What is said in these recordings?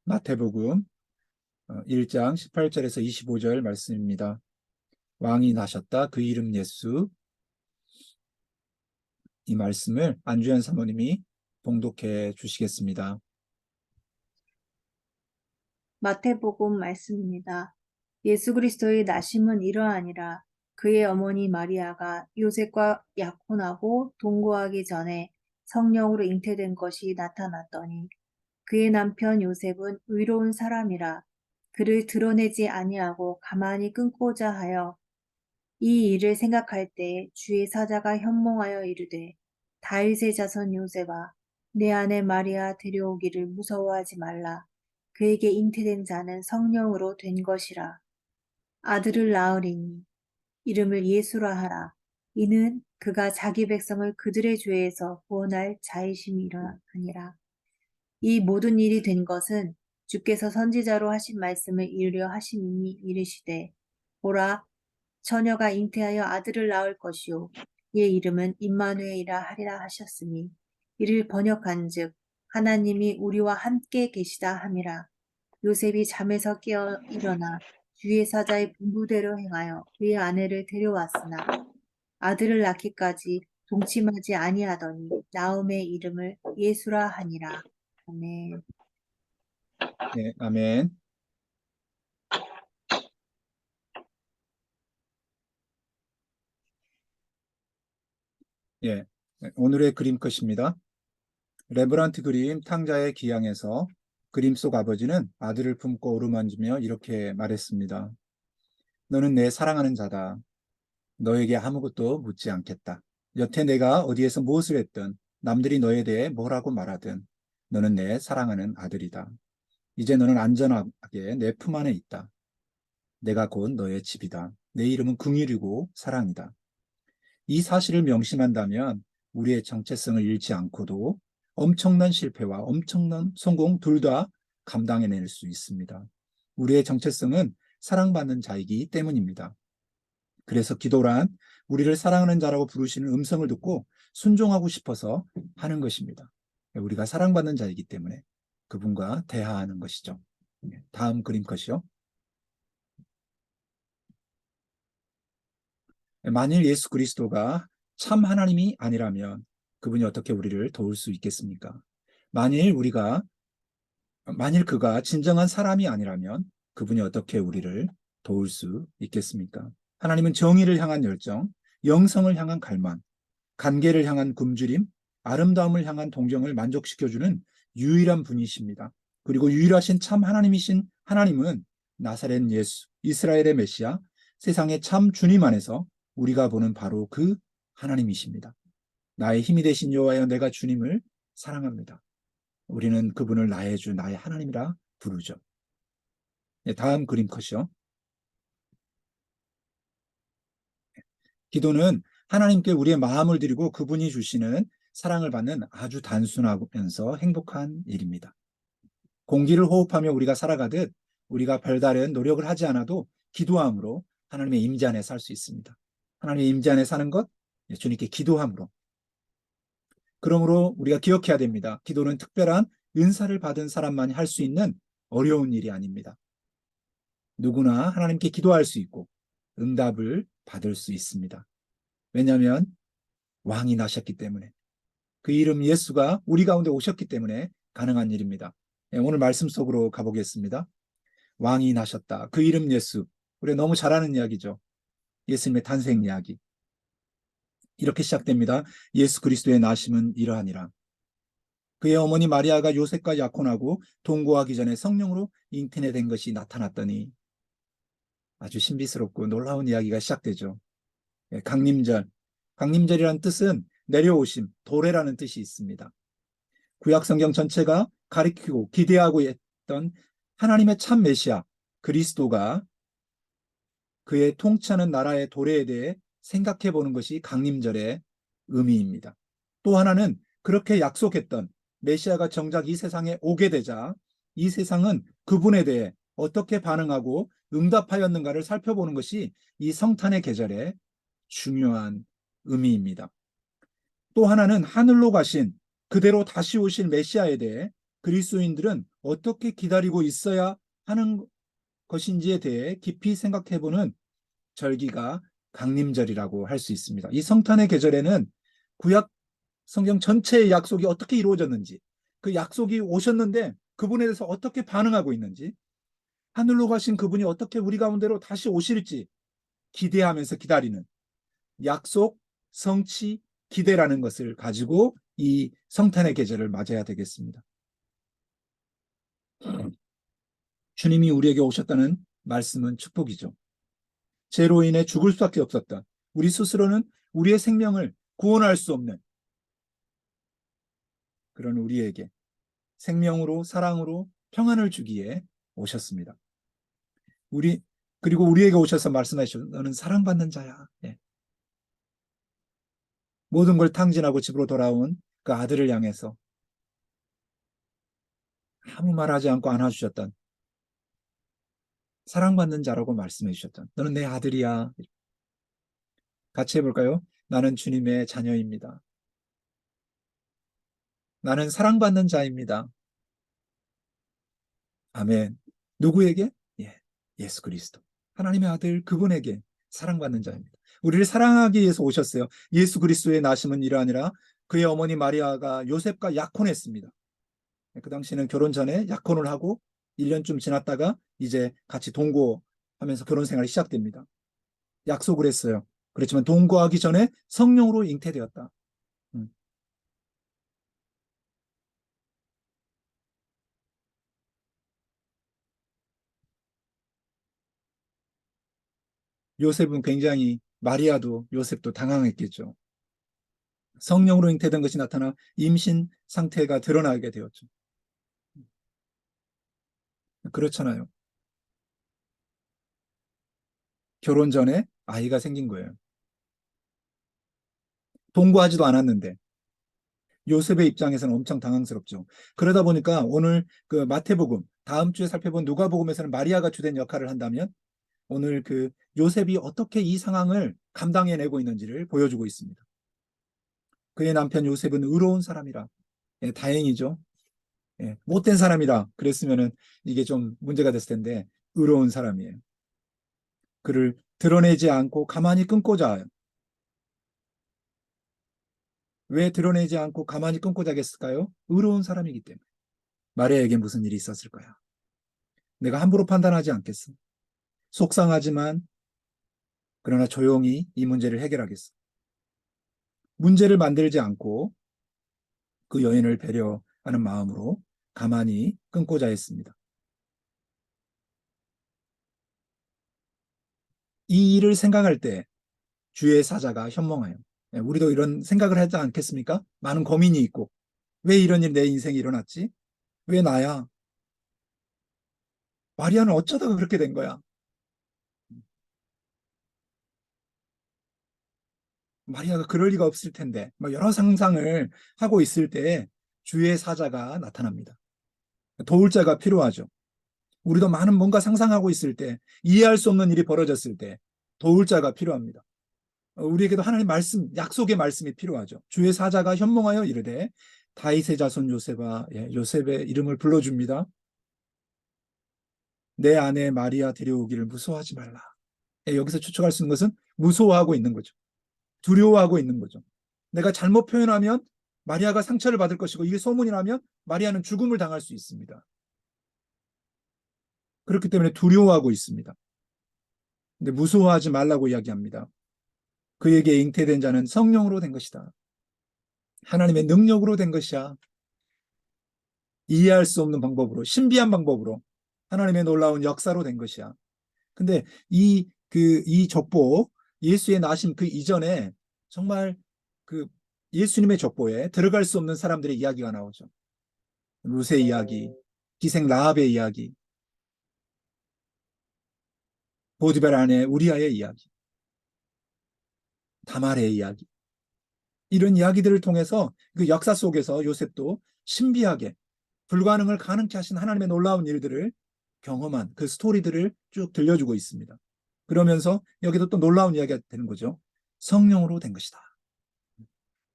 마태복음 1장 18절에서 25절 말씀입니다. 왕이 나셨다. 그 이름 예수. 이 말씀을 안주현 사모님이 봉독해 주시겠습니다. 마태복음 말씀입니다. 예수 그리스도의 나심은 이러하니라. 그의 어머니 마리아가 요셉과 약혼하고 동거하기 전에 성령으로 잉태된 것이 나타났더니 그의 남편 요셉은 의로운 사람이라 그를 드러내지 아니하고 가만히 끊고자 하여 이 일을 생각할 때 주의 사자가 현몽하여 이르되 다윗의 자손 요셉아 내 아내 마리아 데려오기를 무서워하지 말라. 그에게 잉태된 자는 성령으로 된 것이라. 아들을 낳으리니 이름을 예수라 하라. 이는 그가 자기 백성을 그들의 죄에서 구원할 자이심이라 하니라. 이 모든 일이 된 것은 주께서 선지자로 하신 말씀을 이루려 하심이니 이르시되 보라 처녀가 잉태하여 아들을 낳을 것이요 이의 이름은 임마누엘이라 하리라 하셨으니 이를 번역한즉 하나님이 우리와 함께 계시다 함이라. 요셉이 잠에서 깨어 일어나 주의 사자의 분부대로 행하여 그의 아내를 데려왔으나 아들을 낳기까지 동침하지 아니하더니 나음의 이름을 예수라 하니라. 아멘. 네, 아멘. 예, 오늘의 그림 컷입니다. 레브란트 그림 탕자의 기양에서 그림 속 아버지는 아들을 품고 어루만지며 이렇게 말했습니다. 너는 내 사랑하는 자다. 너에게 아무것도 묻지 않겠다. 여태 내가 어디에서 무엇을 했든 남들이 너에 대해 뭐라고 말하든 너는 내 사랑하는 아들이다. 이제 너는 안전하게 내 품 안에 있다. 내가 곧 너의 집이다. 내 이름은 긍휼이고 사랑이다. 이 사실을 명심한다면 우리의 정체성을 잃지 않고도 엄청난 실패와 엄청난 성공 둘 다 감당해낼 수 있습니다. 우리의 정체성은 사랑받는 자이기 때문입니다. 그래서 기도란 우리를 사랑하는 자라고 부르시는 음성을 듣고 순종하고 싶어서 하는 것입니다. 우리가 사랑받는 자이기 때문에 그분과 대화하는 것이죠. 다음 그림 컷이요. 만일 예수 그리스도가 참 하나님이 아니라면 그분이 어떻게 우리를 도울 수 있겠습니까? 만일 그가 진정한 사람이 아니라면 그분이 어떻게 우리를 도울 수 있겠습니까? 하나님은 정의를 향한 열정, 영성을 향한 갈망, 관계를 향한 굶주림, 아름다움을 향한 동정을 만족시켜주는 유일한 분이십니다. 그리고 유일하신 참 하나님이신 하나님은 나사렛 예수, 이스라엘의 메시아, 세상의 참 주님 안에서 우리가 보는 바로 그 하나님이십니다. 나의 힘이 되신 여호와여 내가 주님을 사랑합니다. 우리는 그분을 나의 주, 나의 하나님이라 부르죠. 다음 그림 컷이요. 기도는 하나님께 우리의 마음을 드리고 그분이 주시는 사랑을 받는 아주 단순하면서 행복한 일입니다. 공기를 호흡하며 우리가 살아가듯 우리가 별다른 노력을 하지 않아도 기도함으로 하나님의 임재 안에 살 수 있습니다. 하나님의 임재 안에 사는 것, 주님께 기도함으로. 그러므로 우리가 기억해야 됩니다. 기도는 특별한 은사를 받은 사람만이 할 수 있는 어려운 일이 아닙니다. 누구나 하나님께 기도할 수 있고 응답을 받을 수 있습니다. 왜냐하면 왕이 나셨기 때문에 그 이름 예수가 우리 가운데 오셨기 때문에 가능한 일입니다. 오늘 말씀 속으로 가보겠습니다. 왕이 나셨다. 그 이름 예수. 우리가 너무 잘 아는 이야기죠. 예수님의 탄생 이야기. 이렇게 시작됩니다. 예수 그리스도의 나심은 이러하니라. 그의 어머니 마리아가 요셉과 약혼하고 동거하기 전에 성령으로 잉태된 것이 나타났더니 아주 신비스럽고 놀라운 이야기가 시작되죠. 강림절. 강림절이라는 뜻은 내려오심, 도래라는 뜻이 있습니다. 구약 성경 전체가 가리키고 기대하고 했던 하나님의 참 메시아 그리스도가 그의 통치하는 나라의 도래에 대해 생각해 보는 것이 강림절의 의미입니다. 또 하나는 그렇게 약속했던 메시아가 정작 이 세상에 오게 되자 이 세상은 그분에 대해 어떻게 반응하고 응답하였는가를 살펴보는 것이 이 성탄의 계절의 중요한 의미입니다. 또 하나는 하늘로 가신 그대로 다시 오실 메시아에 대해 그리스도인들은 어떻게 기다리고 있어야 하는 것인지에 대해 깊이 생각해보는 절기가 강림절이라고 할 수 있습니다. 이 성탄의 계절에는 구약 성경 전체의 약속이 어떻게 이루어졌는지, 그 약속이 오셨는데 그분에 대해서 어떻게 반응하고 있는지, 하늘로 가신 그분이 어떻게 우리 가운데로 다시 오실지 기대하면서 기다리는 약속, 성취, 기대라는 것을 가지고 이 성탄의 계절을 맞아야 되겠습니다. 주님이 우리에게 오셨다는 말씀은 축복이죠. 죄로 인해 죽을 수밖에 없었던 우리 스스로는 우리의 생명을 구원할 수 없는 그런 우리에게 생명으로 사랑으로 평안을 주기에 오셨습니다. 그리고 우리에게 오셔서 말씀하시죠. 너는 사랑받는 자야. 예. 모든 걸 탕진하고 집으로 돌아온 그 아들을 향해서 아무 말하지 않고 안아주셨던 사랑받는 자라고 말씀해 주셨던 너는 내 아들이야. 같이 해볼까요? 나는 주님의 자녀입니다. 나는 사랑받는 자입니다. 아멘. 누구에게? 예, 예수 그리스도. 하나님의 아들 그분에게 사랑받는 자입니다. 우리를 사랑하기 위해서 오셨어요. 예수 그리스도의 나심은 이러하니라 그의 어머니 마리아가 요셉과 약혼했습니다. 그 당시에는 결혼 전에 약혼을 하고 1년쯤 지났다가 이제 같이 동거하면서 결혼 생활이 시작됩니다. 약속을 했어요. 그렇지만 동거하기 전에 성령으로 잉태되었다. 음. 요셉은 굉장히 마리아도 요셉도 당황했겠죠. 성령으로 잉태된 것이 나타나 임신 상태가 드러나게 되었죠. 그렇잖아요. 결혼 전에 아이가 생긴 거예요. 동거하지도 않았는데 요셉의 입장에서는 엄청 당황스럽죠. 그러다 보니까 오늘 그 마태복음 다음 주에 살펴본 누가복음에서는 마리아가 주된 역할을 한다면 오늘 그 요셉이 어떻게 이 상황을 감당해내고 있는지를 보여주고 있습니다. 그의 남편 요셉은 의로운 사람이라. 예, 다행이죠. 예, 못된 사람이라 그랬으면은 이게 좀 문제가 됐을 텐데 의로운 사람이에요. 그를 드러내지 않고 가만히 끊고 자요. 왜 드러내지 않고 가만히 끊고 자겠을까요? 의로운 사람이기 때문에. 마리아에게 무슨 일이 있었을 거야. 내가 함부로 판단하지 않겠어. 속상하지만 그러나 조용히 이 문제를 해결하겠어. 문제를 만들지 않고 그 여인을 배려하는 마음으로 가만히 끊고자 했습니다. 이 일을 생각할 때 주의 사자가 현몽하여. 우리도 이런 생각을 하지 않겠습니까? 많은 고민이 있고 왜 이런 일 내 인생에 일어났지? 왜 나야? 마리아는 어쩌다가 그렇게 된 거야? 마리아가 그럴 리가 없을 텐데 여러 상상을 하고 있을 때 주의 사자가 나타납니다. 도울 자가 필요하죠. 우리도 많은 뭔가 상상하고 있을 때 이해할 수 없는 일이 벌어졌을 때 도울 자가 필요합니다. 우리에게도 하나님 말씀, 약속의 말씀이 필요하죠. 주의 사자가 현몽하여 이르되 다윗의 자손 요셉아, 요셉의 이름을 불러줍니다. 내 아내 마리아 데려오기를 무서워하지 말라. 여기서 추측할 수 있는 것은 무서워하고 있는 거죠. 두려워하고 있는 거죠. 내가 잘못 표현하면 마리아가 상처를 받을 것이고 이게 소문이 나면 마리아는 죽음을 당할 수 있습니다. 그렇기 때문에 두려워하고 있습니다. 근데 무서워하지 말라고 이야기합니다. 그에게 잉태된 자는 성령으로 된 것이다. 하나님의 능력으로 된 것이야. 이해할 수 없는 방법으로, 신비한 방법으로 하나님의 놀라운 역사로 된 것이야. 근데 이 족보, 예수의 나심 그 이전에 정말 그 예수님의 족보에 들어갈 수 없는 사람들의 이야기가 나오죠. 루세 이야기, 기생 라합의 이야기, 보디발 아내 우리아의 이야기, 다말의 이야기. 이런 이야기들을 통해서 그 역사 속에서 요셉도 신비하게 불가능을 가능케 하신 하나님의 놀라운 일들을 경험한 그 스토리들을 쭉 들려주고 있습니다. 그러면서 여기도 또 놀라운 이야기가 되는 거죠. 성령으로 된 것이다.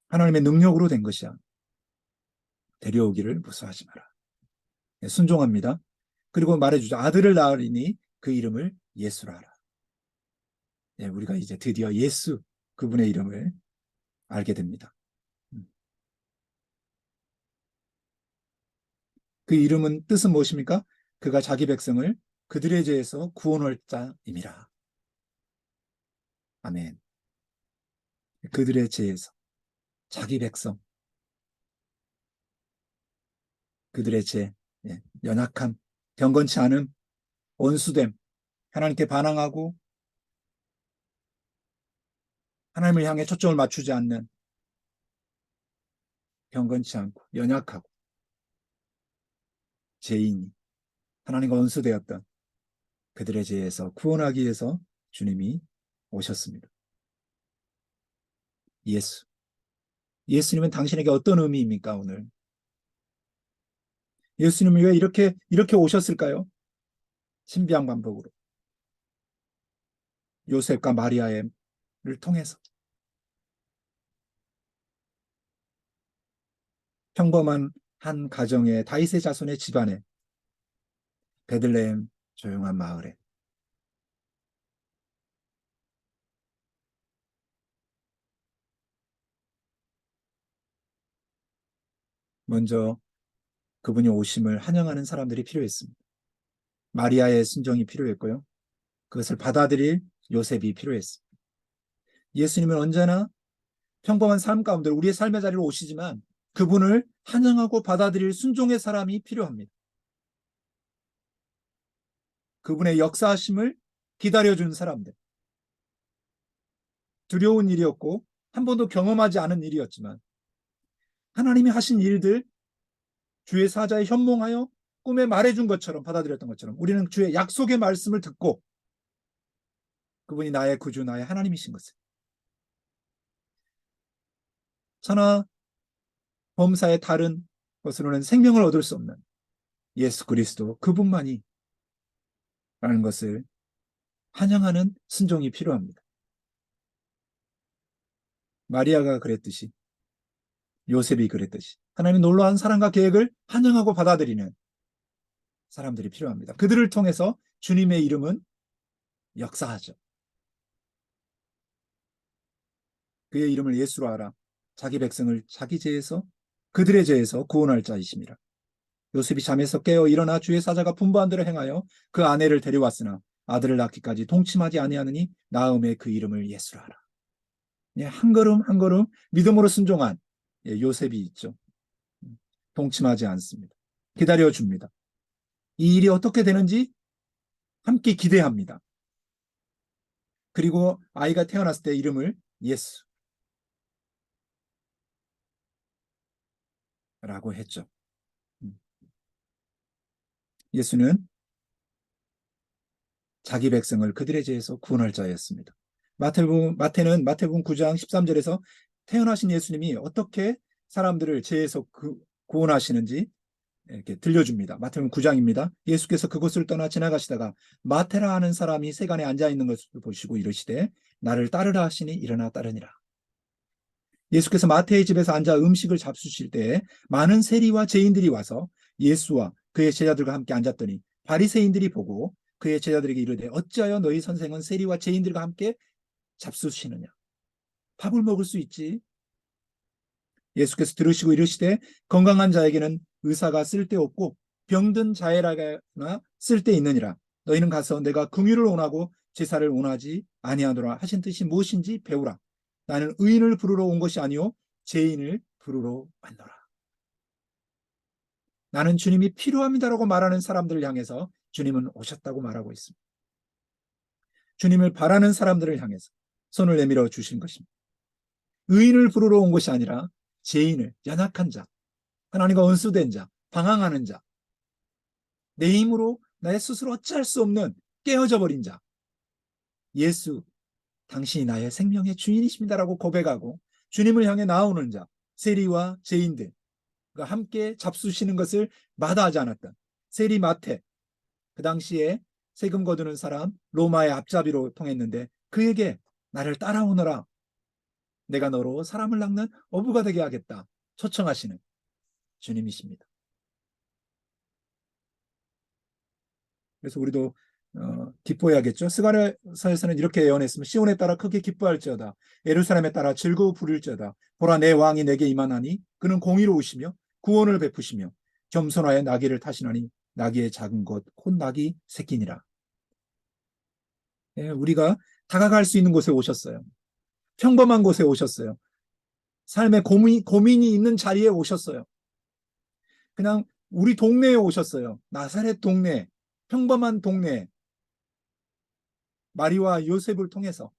하나님의 능력으로 된 것이야. 데려오기를 무서워하지 마라. 순종합니다. 그리고 말해주죠. 아들을 낳으리니 그 이름을 예수라 하라. 우리가 이제 드디어 예수, 그분의 이름을 알게 됩니다. 그 이름은 뜻은 무엇입니까? 그가 자기 백성을 그들의 죄에서 구원할 자임이라. 아멘. 그들의 죄에서 자기 백성, 그들의 죄, 연약함, 경건치 않음, 원수됨, 하나님께 반항하고 하나님을 향해 초점을 맞추지 않는, 경건치 않고 연약하고 죄인이 하나님과 원수되었던 그들의 죄에서 구원하기 위해서 주님이 오셨습니다. 예수. 예수님은 당신에게 어떤 의미입니까, 오늘? 예수님이 왜 이렇게 오셨을까요? 신비양반복으로. 요셉과 마리아를 통해서. 평범한 한 가정의 다윗의 자손의 집안에, 베들레헴 조용한 마을에 먼저 그분이 오심을 환영하는 사람들이 필요했습니다. 마리아의 순종이 필요했고요. 그것을 받아들일 요셉이 필요했습니다. 예수님은 언제나 평범한 삶 가운데 우리의 삶의 자리로 오시지만 그분을 환영하고 받아들일 순종의 사람이 필요합니다. 그분의 역사하심을 기다려준 사람들. 두려운 일이었고 한 번도 경험하지 않은 일이었지만 하나님이 하신 일들, 주의 사자에 현몽하여 꿈에 말해준 것처럼 받아들였던 것처럼 우리는 주의 약속의 말씀을 듣고 그분이 나의 구주, 나의 하나님이신 것을, 천하 범사의 다른 것으로는 생명을 얻을 수 없는 예수 그리스도 그분만이 라는 것을 환영하는 순종이 필요합니다. 마리아가 그랬듯이, 요셉이 그랬듯이 하나님의 놀라운 사랑과 계획을 환영하고 받아들이는 사람들이 필요합니다. 그들을 통해서 주님의 이름은 역사하죠. 그의 이름을 예수로 알아 자기 백성을 자기 죄에서, 그들의 죄에서 구원할 자이심이라. 요셉이 잠에서 깨어 일어나 주의 사자가 분부한 대로 행하여 그 아내를 데려왔으나 아들을 낳기까지 동침하지 아니하느니 나음의 그 이름을 예수라 하라. 한 걸음 한 걸음 믿음으로 순종한 요셉이 있죠. 동침하지 않습니다. 기다려줍니다. 이 일이 어떻게 되는지 함께 기대합니다. 그리고 아이가 태어났을 때 이름을 예수라고 했죠. 예수는 자기 백성을 그들의 죄에서 구원할 자였습니다. 마태는 마태복음 9장 13절에서 태어나신 예수님이 어떻게 사람들을 죄에서 구원하시는지 이렇게 들려줍니다. 마태복음 9장입니다. 예수께서 그곳을 떠나 지나가시다가 마테라 하는 사람이 세간에 앉아 있는 것을 보시고 이르시되 나를 따르라 하시니 일어나 따르니라. 예수께서 마태의 집에서 앉아 음식을 잡수실 때에 많은 세리와 죄인들이 와서 예수와 그의 제자들과 함께 앉았더니 바리새인들이 보고 그의 제자들에게 이르되 어찌하여 너희 선생은 세리와 죄인들과 함께 잡수시느냐. 밥을 먹을 수 있지. 예수께서 들으시고 이르시되 건강한 자에게는 의사가 쓸데없고 병든 자에게나 쓸데있느니라. 너희는 가서 내가 긍휼을 원하고 제사를 원하지 아니하노라 하신 뜻이 무엇인지 배우라. 나는 의인을 부르러 온 것이 아니요 죄인을 부르러 왔노라. 나는 주님이 필요합니다라고 말하는 사람들을 향해서 주님은 오셨다고 말하고 있습니다. 주님을 바라는 사람들을 향해서 손을 내밀어 주신 것입니다. 의인을 부르러 온 것이 아니라 죄인을, 연약한 자, 하나님과 원수된 자, 방황하는 자, 내 힘으로 나의 스스로 어찌할 수 없는 깨어져 버린 자, 예수, 당신이 나의 생명의 주인이십니다라고 고백하고 주님을 향해 나오는 자, 세리와 죄인들과 함께 잡수시는 것을 마다하지 않았던 세리 마태, 그 당시에 세금 거두는 사람, 로마의 앞잡이로 통했는데 그에게 나를 따라오너라, 내가 너로 사람을 낚는 어부가 되게 하겠다 초청하시는 주님이십니다. 그래서 우리도 기뻐해야겠죠. 스가랴서에서는 이렇게 예언했으면 시온에 따라 크게 기뻐할지어다. 예루살렘에 따라 즐거워 부릴지어다. 보라 내 왕이 내게 임하나니 그는 공의로우시며 구원을 베푸시며 겸손하여 나귀를 타시나니 나귀의 작은 것 곧 나귀 새끼니라. 예, 우리가 다가갈 수 있는 곳에 오셨어요. 평범한 곳에 오셨어요. 삶의 고민이 있는 자리에 오셨어요. 그냥 우리 동네에 오셨어요. 나사렛 동네, 평범한 동네, 마리와 요셉을 통해서.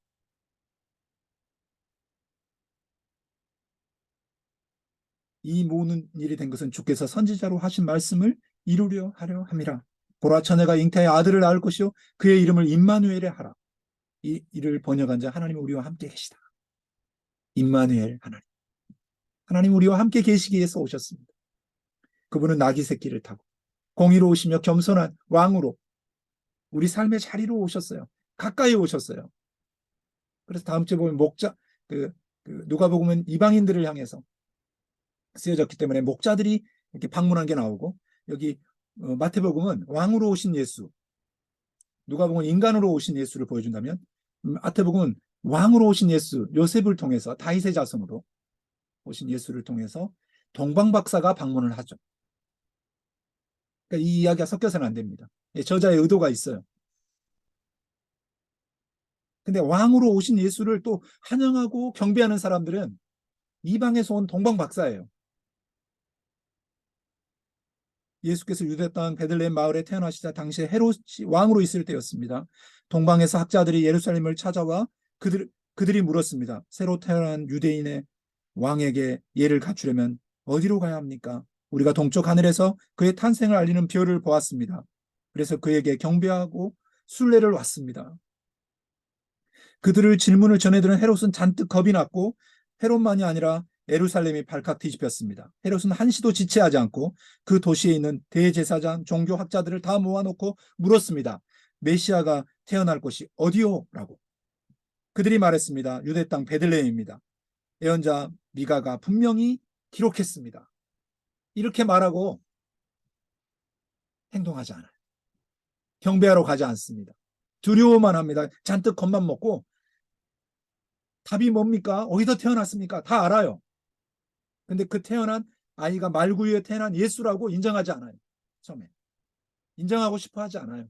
이 모든 일이 된 것은 주께서 선지자로 하신 말씀을 이루려 하려 함이라. 보라 처녀가 잉태하여 아들을 낳을 것이요 그의 이름을 임마누엘에 하라. 이 이를 번역한 자 하나님 우리와 함께 계시다. 임마누엘 하나님. 하나님 우리와 함께 계시기 위해서 오셨습니다. 그분은 나귀 새끼를 타고 공의로우시며 겸손한 왕으로 우리 삶의 자리로 오셨어요. 가까이 오셨어요. 그래서 다음 주에 보면 목자 누가복음은 이방인들을 향해서 쓰여졌기 때문에 목자들이 이렇게 방문한 게 나오고, 여기 마태복음은 왕으로 오신 예수, 누가복음은 인간으로 오신 예수를 보여준다면 마태복음은 왕으로 오신 예수, 요셉을 통해서 다윗의 자손으로 오신 예수를 통해서 동방박사가 방문을 하죠. 그러니까 이 이야기가 섞여서는 안 됩니다. 저자의 의도가 있어요. 근데 왕으로 오신 예수를 또 환영하고 경배하는 사람들은 이방에서 온 동방박사예요. 예수께서 유대 땅 베들레헴 마을에 태어나시자 당시에 헤롯이 왕으로 있을 때였습니다. 동방에서 학자들이 예루살렘을 찾아와 그들이 물었습니다. 새로 태어난 유대인의 왕에게 예를 갖추려면 어디로 가야 합니까? 우리가 동쪽 하늘에서 그의 탄생을 알리는 별을 보았습니다. 그래서 그에게 경배하고 순례를 왔습니다. 그들을 질문을 전해들은 헤롯은 잔뜩 겁이 났고 헤롯만이 아니라 예루살렘이 발칵 뒤집혔습니다. 헤롯은 한시도 지체하지 않고 그 도시에 있는 대제사장, 종교학자들을 다 모아놓고 물었습니다. 메시아가 태어날 곳이 어디요? 라고. 그들이 말했습니다. 유대 땅 베들레헴입니다. 예언자 미가가 분명히 기록했습니다. 이렇게 말하고 행동하지 않아요. 경배하러 가지 않습니다. 두려워만 합니다. 잔뜩 겁만 먹고 답이 뭡니까? 어디서 태어났습니까? 다 알아요. 근데 그 태어난 아이가 말구유에 태어난 예수라고 인정하지 않아요. 처음에. 인정하고 싶어 하지 않아요.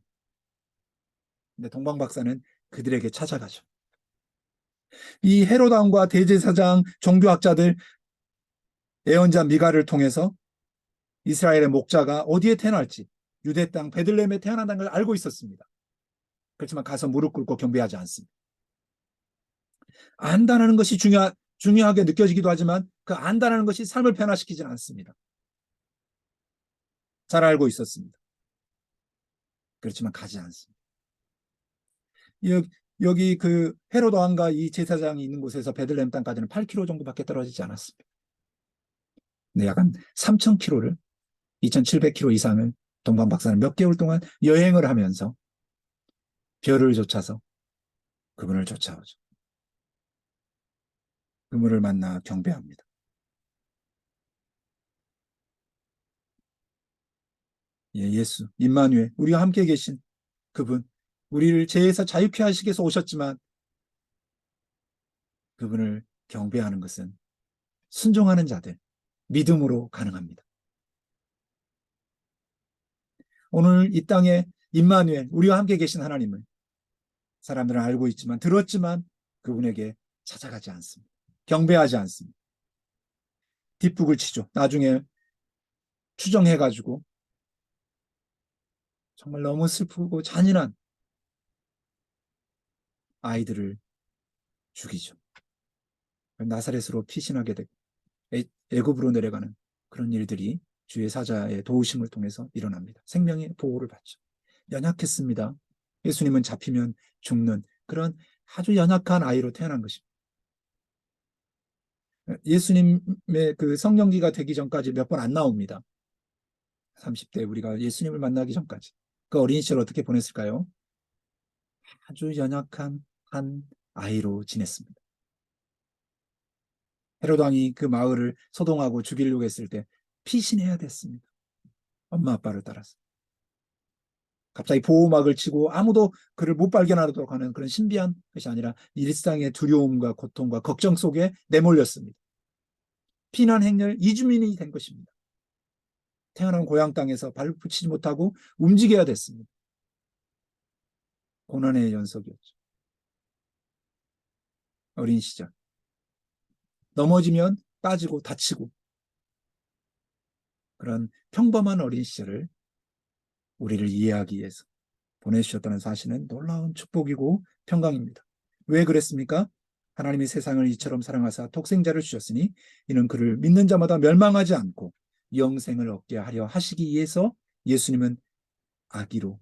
근데 동방박사는 그들에게 찾아가죠. 이 헤롯 왕과 대제사장, 종교학자들, 예언자 미가를 통해서 이스라엘의 목자가 어디에 태어날지, 유대 땅 베들레헴에 태어난다는 걸 알고 있었습니다. 그렇지만 가서 무릎 꿇고 경배하지 않습니다. 안다는 것이 중요하게 느껴지기도 하지만 그 안다는 것이 삶을 변화시키지는 않습니다. 잘 알고 있었습니다. 그렇지만 가지 않습니다. 여기 그 헤롯 왕과 이 제사장이 있는 곳에서 베들레헴 땅까지는 8km 정도밖에 떨어지지 않았습니다. 네, 약 한 3,000km를 2,700km 이상을 동방 박사는 몇 개월 동안 여행을 하면서 별을 쫓아서 그분을 쫓아오죠. 그분을 만나 경배합니다. 예, 예수, 임마누엘, 우리와 함께 계신 그분, 우리를 죄에서 자유케 하시기 위해서 오셨지만 그분을 경배하는 것은 순종하는 자들, 믿음으로 가능합니다. 오늘 이 땅에 임마누엘, 우리와 함께 계신 하나님을 사람들은 알고 있지만, 들었지만 그분에게 찾아가지 않습니다. 경배하지 않습니다. 뒷북을 치죠. 나중에 추정해가지고 정말 너무 슬프고 잔인한 아이들을 죽이죠. 나사렛으로 피신하게 되고 애굽으로 내려가는 그런 일들이 주의 사자의 도우심을 통해서 일어납니다. 생명의 보호를 받죠. 연약했습니다. 예수님은 잡히면 죽는 그런 아주 연약한 아이로 태어난 것입니다. 예수님의 그 성령기가 되기 전까지 몇 번 안 나옵니다. 30대 우리가 예수님을 만나기 전까지. 그 어린 시절 어떻게 보냈을까요? 아주 연약한 한 아이로 지냈습니다. 헤롯 왕이 그 마을을 소동하고 죽이려고 했을 때 피신해야 됐습니다. 엄마 아빠를 따라서. 갑자기 보호막을 치고 아무도 그를 못 발견하도록 하는 그런 신비한 것이 아니라 일상의 두려움과 고통과 걱정 속에 내몰렸습니다. 피난 행렬 이주민이 된 것입니다. 태어난 고향 땅에서 발붙이지 못하고 움직여야 됐습니다. 고난의 연속이었죠. 어린 시절 넘어지면 빠지고 다치고 그런 평범한 어린 시절을 우리를 이해하기 위해서 보내주셨다는 사실은 놀라운 축복이고 평강입니다. 왜 그랬습니까? 하나님이 세상을 이처럼 사랑하사 독생자를 주셨으니 이는 그를 믿는 자마다 멸망하지 않고 영생을 얻게 하려 하시기 위해서 예수님은 아기로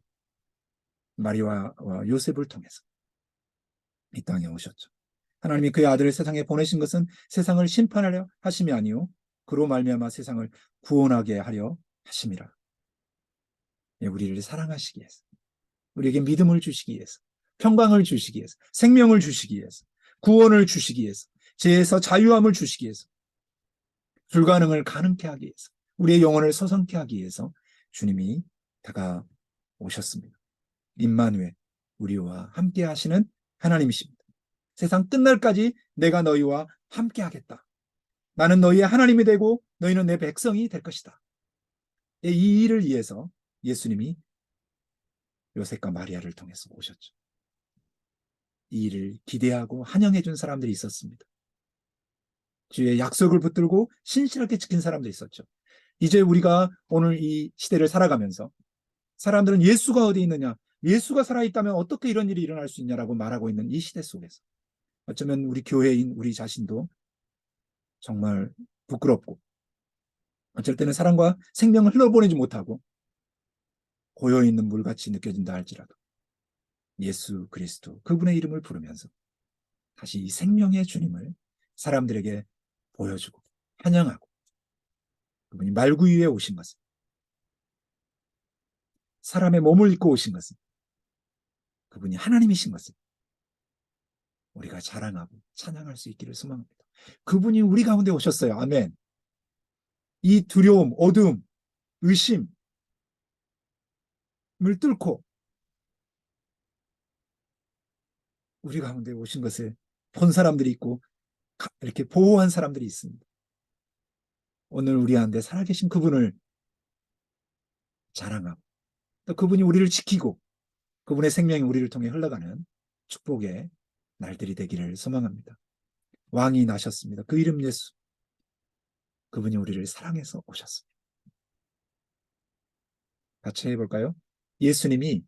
마리아와 요셉을 통해서 이 땅에 오셨죠. 하나님이 그의 아들을 세상에 보내신 것은 세상을 심판하려 하심이 아니요 그로 말미암아 세상을 구원하게 하려 하심이라. 우리를 사랑하시기 위해서, 우리에게 믿음을 주시기 위해서, 평강을 주시기 위해서, 생명을 주시기 위해서, 구원을 주시기 위해서, 죄에서 자유함을 주시기 위해서, 불가능을 가능케 하기 위해서, 우리의 영혼을 서성케 하기 위해서 주님이 다가오셨습니다. 임마누엘, 우리와 함께 하시는 하나님이십니다. 세상 끝날까지 내가 너희와 함께 하겠다. 나는 너희의 하나님이 되고 너희는 내 백성이 될 것이다. 이 일을 위해서 예수님이 요셉과 마리아를 통해서 오셨죠. 이 일을 기대하고 환영해 준 사람들이 있었습니다. 주의 약속을 붙들고 신실하게 지킨 사람도 있었죠. 이제 우리가 오늘 이 시대를 살아가면서 사람들은 예수가 어디 있느냐, 예수가 살아있다면 어떻게 이런 일이 일어날 수 있냐라고 말하고 있는 이 시대 속에서 어쩌면 우리 교회인 우리 자신도 정말 부끄럽고 어쩔 때는 사랑과 생명을 흘러보내지 못하고 고여있는 물같이 느껴진다 할지라도 예수 그리스도 그분의 이름을 부르면서 다시 이 생명의 주님을 사람들에게 보여주고 환영하고 그분이 말구 위에 오신 것은 사람의 몸을 입고 오신 것은 그분이 하나님이신 것을 우리가 자랑하고 찬양할 수 있기를 소망합니다. 그분이 우리 가운데 오셨어요. 아멘. 이 두려움, 어두움, 의심을 뚫고 우리 가운데 오신 것을 본 사람들이 있고 이렇게 보호한 사람들이 있습니다. 오늘 우리 가운데 살아계신 그분을 자랑하고 또 그분이 우리를 지키고 그분의 생명이 우리를 통해 흘러가는 축복의 날들이 되기를 소망합니다. 왕이 나셨습니다. 그 이름 예수. 그분이 우리를 사랑해서 오셨습니다. 같이 해볼까요? 예수님이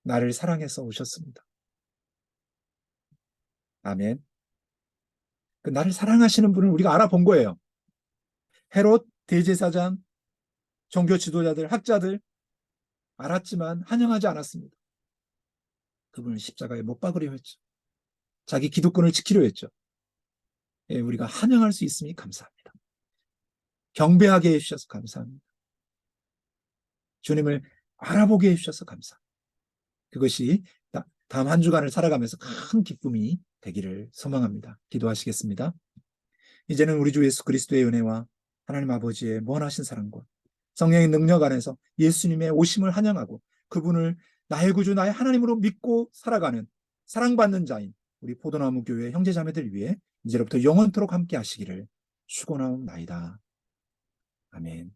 나를 사랑해서 오셨습니다. 아멘. 그 나를 사랑하시는 분을 우리가 알아본 거예요. 헤롯, 대제사장, 종교 지도자들, 학자들 알았지만 환영하지 않았습니다. 그분을 십자가에 못 박으려 했죠. 자기 기득권을 지키려 했죠. 예, 우리가 환영할 수 있음이 감사합니다. 경배하게 해주셔서 감사합니다. 주님을 알아보게 해주셔서 감사합니다. 그것이 다음 한 주간을 살아가면서 큰 기쁨이 되기를 소망합니다. 기도하시겠습니다. 이제는 우리 주 예수 그리스도의 은혜와 하나님 아버지의 무한하신 사랑과 성령의 능력 안에서 예수님의 오심을 환영하고 그분을 나의 구주 나의 하나님으로 믿고 살아가는 사랑받는 자인 우리 포도나무 교회 형제자매들 위해 이제로부터 영원토록 함께 하시기를 축원하옵나이다. 아멘.